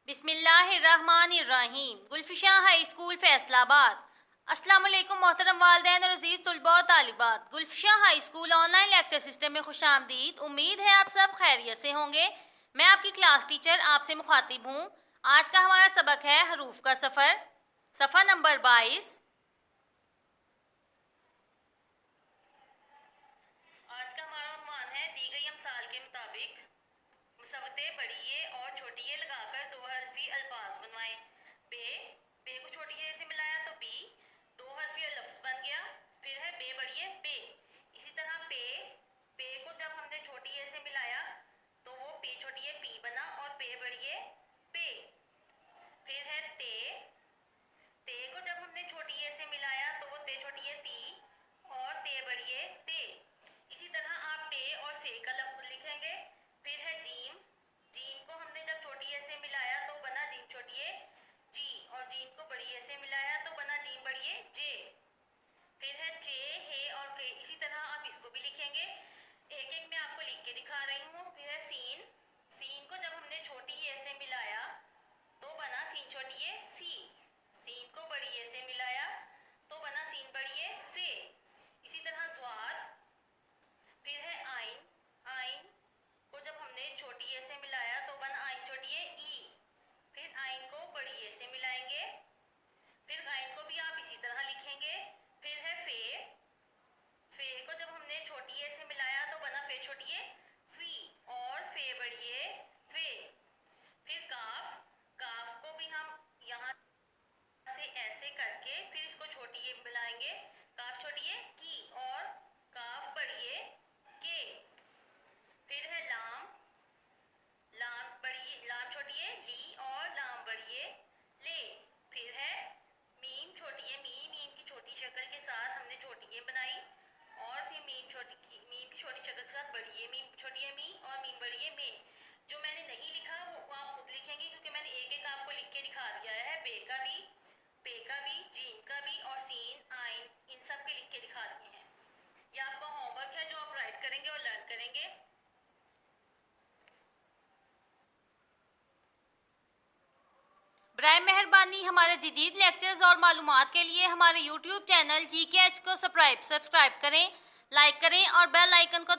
बिस्मिल्लाहिर्रहमानिर्रहीम। Gulfisha high school Faisalabad. अस्सलाम वालेकुम मोहतरम वालिदैन और अजीज़ तलबा और तालिबात। Gulfisha high school online lecture system में खुशामदीद। उम्मीद है आप सब खैरियत से होंगे। मैं आपकी क्लास टीचर आपसे मुखातिब हूँ। आज का हमारा सबक है हरूफ का सफ़र, सफ़ा नंबर 22। आज का हमारा उन्वान है दी गई अमसाल के मुताबिक मुसव्वते बड़िए और छोटिए लगाकर दो हरफी अल्फाज बनवाएं। बे को छोटिए से मिलाया तो बी, दो हरफी लफ्ज बन गया। फिर है बे बड़िए पे। इसी तरह पे को जब हमने छोटिए से मिलाया तो वो पे छोटिए पी बना और पे बड़िए पे। फिर है ते को जब हमने छोटिए से मिलाया तो वो ते छोटिए ती और ते बड़िए ते। इसी तरह आप टे और से का लफ्ज लिखेंगे। फिर है जीम को हमने जब छोटिए से मिलाया तो बना जीम छोटिए जी और जीम को बड़िए से मिलाया तो बना जीम बड़िए जे। फिर है चे, हे और के। इसी तरह आप इसको भी लिखेंगे। एक एक मैं आपको लिख के दिखा रही हूँ। फिर है सीन को जब हमने छोटी ए से मिलाया तो बना सीन छोटी ए सी। सीन को बड़ी ए से मिलाया तो बना सीन बड़ी ए से। इसी तरह स्वाद। फिर है आइन को जब हमने छोटी ए से मिलाया तो बना आइन छोटी ए ई। फिर आइन को बड़ी ए से मिलाएंगे। फिर आइन को भी आप इसी तरह लिखेंगे। फिर है फे को जब हमने छोटी ए से मिलाया तो बना फे छोटी ए फी और फे बड़ी ए फे। फिर काफ को भी हम यहाँ से ऐसे करके फिर इसको छोटी ए मिलाएंगे। काफ छोटी ए की और काफ बड़ी ए के। फिर है लाम छोटी है ली और लाम बड़ी है ले। फिर है मीम छोटी है मीम की छोटी शक्ल के साथ हमने छोटी है बनाई और फिर मीम की छोटी शक्ल के साथ बड़ी है मीम छोटी है मी और मीम बड़ी है मे। जो मैंने नहीं लिखा वो आप खुद लिखेंगे क्योंकि मैंने एक एक आपको लिख के दिखा दिया है। पे का भी जीम का भी और सीन आइन इन सब के लिख के दिखा दिए हैं। ये आपका होमवर्क है जो आप राइट करेंगे और लर्न करेंगे। बराए मेहरबानी हमारे जदीद लेक्चर्स और मालूमात के लिए हमारे YouTube चैनल GKH को सब्सक्राइब करें, लाइक करें और बेल आइकन को